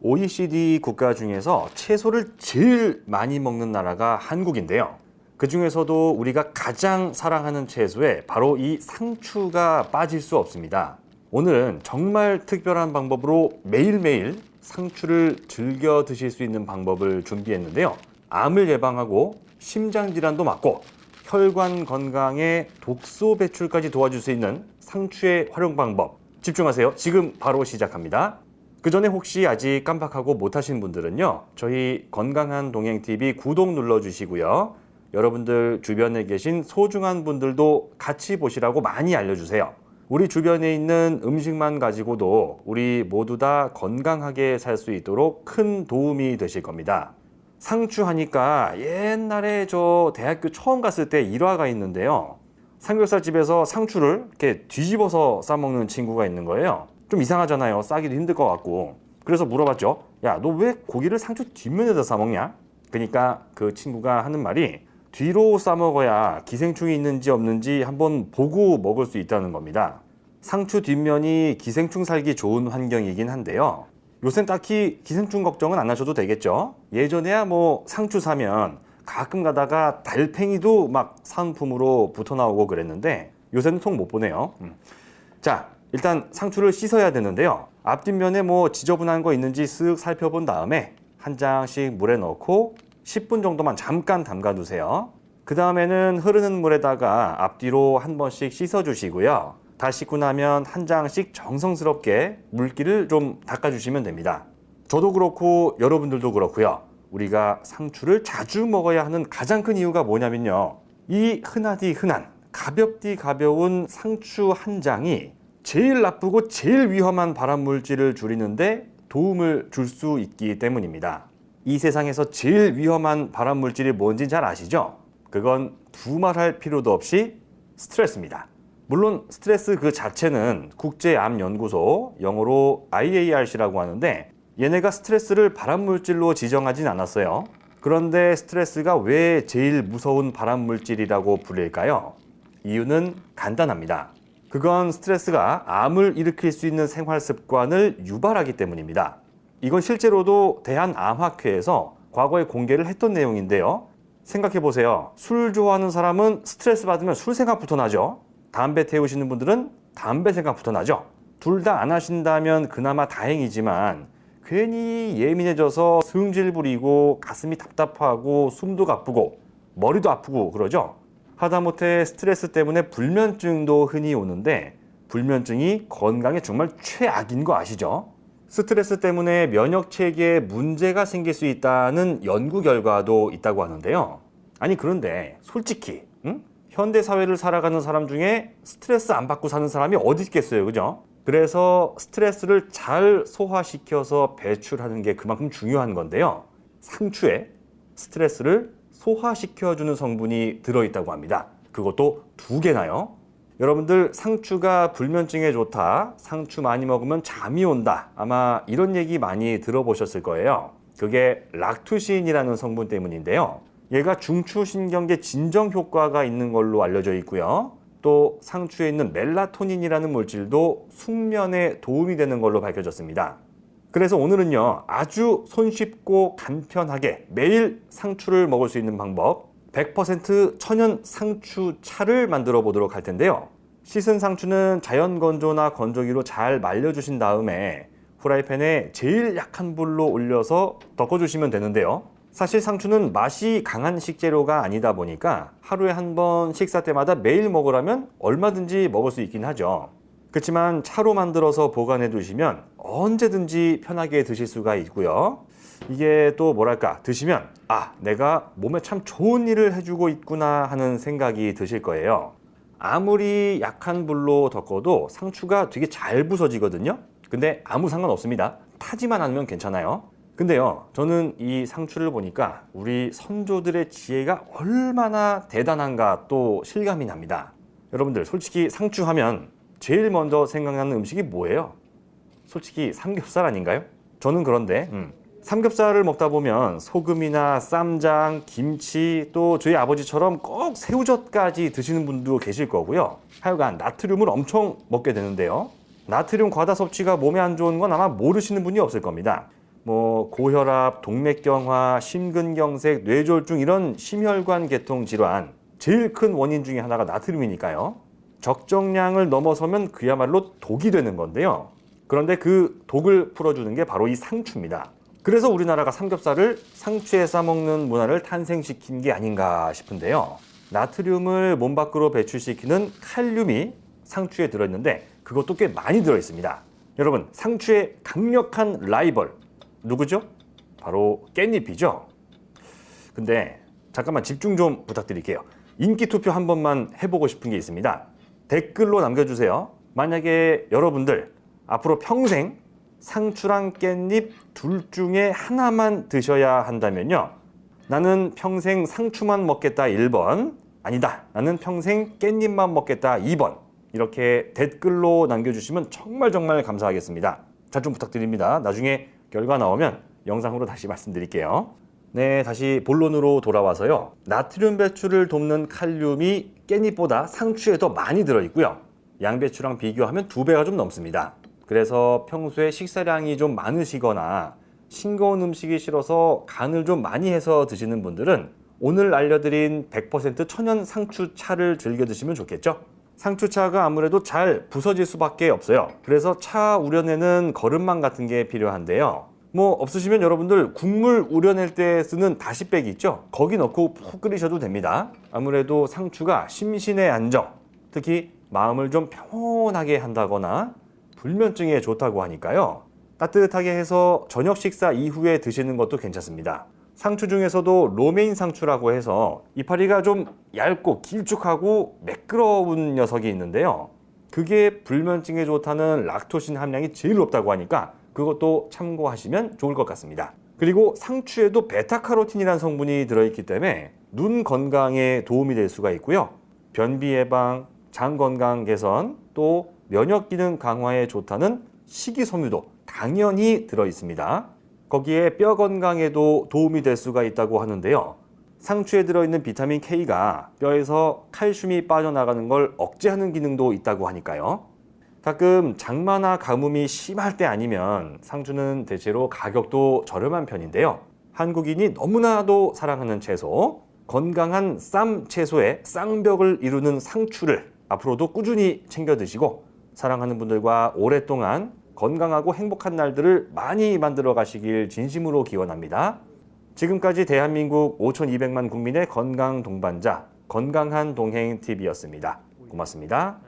OECD 국가 중에서 채소를 제일 많이 먹는 나라가 한국인데요. 그 중에서도 우리가 가장 사랑하는 채소에 바로 이 상추가 빠질 수 없습니다. 오늘은 정말 특별한 방법으로 매일매일 상추를 즐겨 드실 수 있는 방법을 준비했는데요. 암을 예방하고 심장질환도 막고 혈관 건강에 독소 배출까지 도와줄 수 있는 상추의 활용 방법 집중하세요. 지금 바로 시작합니다. 그 전에 혹시 아직 깜빡하고 못하신 분들은요, 저희 건강한 동행TV 구독 눌러주시고요. 여러분들 주변에 계신 소중한 분들도 같이 보시라고 많이 알려주세요. 우리 주변에 있는 음식만 가지고도 우리 모두 다 건강하게 살 수 있도록 큰 도움이 되실 겁니다. 상추 하니까 옛날에 저 대학교 처음 갔을 때 일화가 있는데요. 삼겹살 집에서 상추를 이렇게 뒤집어서 싸먹는 친구가 있는 거예요. 좀 이상하잖아요. 싸기도 힘들 것 같고. 그래서 물어봤죠. 야, 너 왜 고기를 상추 뒷면에다 싸먹냐? 그러니까 그 친구가 하는 말이 뒤로 싸먹어야 기생충이 있는지 없는지 한번 보고 먹을 수 있다는 겁니다. 상추 뒷면이 기생충 살기 좋은 환경이긴 한데요. 요샌 딱히 기생충 걱정은 안 하셔도 되겠죠. 예전에야 뭐 상추 사면 가끔 가다가 달팽이도 막 사은품으로 붙어 나오고 그랬는데 요새는 통 못 보네요. 자, 일단 상추를 씻어야 되는데요. 앞뒷면에 뭐 지저분한 거 있는지 쓱 살펴본 다음에 한 장씩 물에 넣고 10분 정도만 잠깐 담가 두세요. 그 다음에는 흐르는 물에다가 앞뒤로 한 번씩 씻어 주시고요. 다 씻고 나면 한 장씩 정성스럽게 물기를 좀 닦아 주시면 됩니다. 저도 그렇고 여러분들도 그렇고요. 우리가 상추를 자주 먹어야 하는 가장 큰 이유가 뭐냐면요. 이 흔하디 흔한 가볍디 가벼운 상추 한 장이 제일 나쁘고 제일 위험한 발암 물질을 줄이는데 도움을 줄 수 있기 때문입니다. 이 세상에서 제일 위험한 발암 물질이 뭔지 잘 아시죠? 그건 두말할 필요도 없이 스트레스입니다. 물론 스트레스 그 자체는 국제암연구소, 영어로 IARC라고 하는데 얘네가 스트레스를 발암 물질로 지정하진 않았어요. 그런데 스트레스가 왜 제일 무서운 발암 물질이라고 불릴까요? 이유는 간단합니다. 그건 스트레스가 암을 일으킬 수 있는 생활 습관을 유발하기 때문입니다. 이건 실제로도 대한암학회에서 과거에 공개를 했던 내용인데요. 생각해 보세요. 술 좋아하는 사람은 스트레스 받으면 술 생각부터 나죠. 담배 태우시는 분들은 담배 생각부터 나죠. 둘 다 안 하신다면 그나마 다행이지만 괜히 예민해져서 승질 부리고 가슴이 답답하고 숨도 가쁘고 머리도 아프고 그러죠. 하다못해 스트레스 때문에 불면증도 흔히 오는데 불면증이 건강에 정말 최악인 거 아시죠? 스트레스 때문에 면역 체계에 문제가 생길 수 있다는 연구 결과도 있다고 하는데요. 아니 그런데 솔직히 현대 사회를 살아가는 사람 중에 스트레스 안 받고 사는 사람이 어디 있겠어요, 그죠? 그래서 스트레스를 잘 소화시켜서 배출하는 게 그만큼 중요한 건데요. 상추에 스트레스를 소화시켜주는 성분이 들어있다고 합니다. 그것도 2개나요. 여러분들 상추가 불면증에 좋다, 상추 많이 먹으면 잠이 온다, 아마 이런 얘기 많이 들어보셨을 거예요. 그게 락투신이라는 성분 때문인데요. 얘가 중추신경계 진정 효과가 있는 걸로 알려져 있고요. 또 상추에 있는 멜라토닌이라는 물질도 숙면에 도움이 되는 걸로 밝혀졌습니다. 그래서 오늘은요, 아주 손쉽고 간편하게 매일 상추를 먹을 수 있는 방법 100% 천연 상추차를 만들어 보도록 할 텐데요. 씻은 상추는 자연 건조나 건조기로 잘 말려주신 다음에 후라이팬에 제일 약한 불로 올려서 덮어주시면 되는데요. 사실 상추는 맛이 강한 식재료가 아니다 보니까 하루에 한 번 식사 때마다 매일 먹으라면 얼마든지 먹을 수 있긴 하죠. 그렇지만 차로 만들어서 보관해 두시면 언제든지 편하게 드실 수가 있고요. 이게 또 뭐랄까, 드시면 내가 몸에 참 좋은 일을 해주고 있구나 하는 생각이 드실 거예요. 아무리 약한 불로 덮어도 상추가 되게 잘 부서지거든요. 근데 아무 상관없습니다. 타지만 않으면 괜찮아요. 근데요, 저는 이 상추를 보니까 우리 선조들의 지혜가 얼마나 대단한가 또 실감이 납니다. 여러분들 솔직히 상추 하면 제일 먼저 생각나는 음식이 뭐예요? 솔직히 삼겹살 아닌가요? 저는 그런데 삼겹살을 먹다 보면 소금이나 쌈장, 김치, 또 저희 아버지처럼 꼭 새우젓까지 드시는 분도 계실 거고요. 하여간 나트륨을 엄청 먹게 되는데요. 나트륨 과다 섭취가 몸에 안 좋은 건 아마 모르시는 분이 없을 겁니다. 고혈압, 동맥경화, 심근경색, 뇌졸중 이런 심혈관 계통 질환 제일 큰 원인 중에 하나가 나트륨이니까요. 적정량을 넘어서면 그야말로 독이 되는 건데요. 그런데 그 독을 풀어주는 게 바로 이 상추입니다. 그래서 우리나라가 삼겹살을 상추에 싸먹는 문화를 탄생시킨 게 아닌가 싶은데요. 나트륨을 몸 밖으로 배출시키는 칼륨이 상추에 들어있는데 그것도 꽤 많이 들어있습니다. 여러분, 상추의 강력한 라이벌 누구죠? 바로 깻잎이죠. 근데 잠깐만 집중 좀 부탁드릴게요. 인기 투표 한 번만 해보고 싶은 게 있습니다. 댓글로 남겨주세요. 만약에 여러분들 앞으로 평생 상추랑 깻잎 둘 중에 하나만 드셔야 한다면요. 나는 평생 상추만 먹겠다 1번, 아니다, 나는 평생 깻잎만 먹겠다 2번. 이렇게 댓글로 남겨주시면 정말 감사하겠습니다. 잘 좀 부탁드립니다. 나중에 결과 나오면 영상으로 다시 말씀드릴게요. 네, 다시 본론으로 돌아와서요. 나트륨 배출을 돕는 칼륨이 깻잎보다 상추에 더 많이 들어있고요. 양배추랑 비교하면 2배가 좀 넘습니다. 그래서 평소에 식사량이 좀 많으시거나 싱거운 음식이 싫어서 간을 좀 많이 해서 드시는 분들은 오늘 알려드린 100% 천연 상추차를 즐겨 드시면 좋겠죠? 상추차가 아무래도 잘 부서질 수밖에 없어요. 그래서 차 우려내는 거름망 같은 게 필요한데요. 없으시면 여러분들 국물 우려낼 때 쓰는 다시팩이 있죠? 거기 넣고 푹 끓이셔도 됩니다. 아무래도 상추가 심신의 안정, 특히 마음을 좀 평온하게 한다거나 불면증에 좋다고 하니까요. 따뜻하게 해서 저녁 식사 이후에 드시는 것도 괜찮습니다. 상추 중에서도 로메인 상추라고 해서 이파리가 좀 얇고 길쭉하고 매끄러운 녀석이 있는데요. 그게 불면증에 좋다는 락토신 함량이 제일 높다고 하니까 그것도 참고하시면 좋을 것 같습니다. 그리고 상추에도 베타카로틴이라는 성분이 들어있기 때문에 눈 건강에 도움이 될 수가 있고요. 변비 예방, 장 건강 개선, 또 면역 기능 강화에 좋다는 식이섬유도 당연히 들어있습니다. 거기에 뼈 건강에도 도움이 될 수가 있다고 하는데요. 상추에 들어있는 비타민 K가 뼈에서 칼슘이 빠져나가는 걸 억제하는 기능도 있다고 하니까요. 가끔 장마나 가뭄이 심할 때 아니면 상추는 대체로 가격도 저렴한 편인데요. 한국인이 너무나도 사랑하는 채소, 건강한 쌈 채소의 쌍벽을 이루는 상추를 앞으로도 꾸준히 챙겨 드시고 사랑하는 분들과 오랫동안 건강하고 행복한 날들을 많이 만들어 가시길 진심으로 기원합니다. 지금까지 대한민국 5,200만 국민의 건강 동반자 건강한 동행 TV였습니다. 고맙습니다.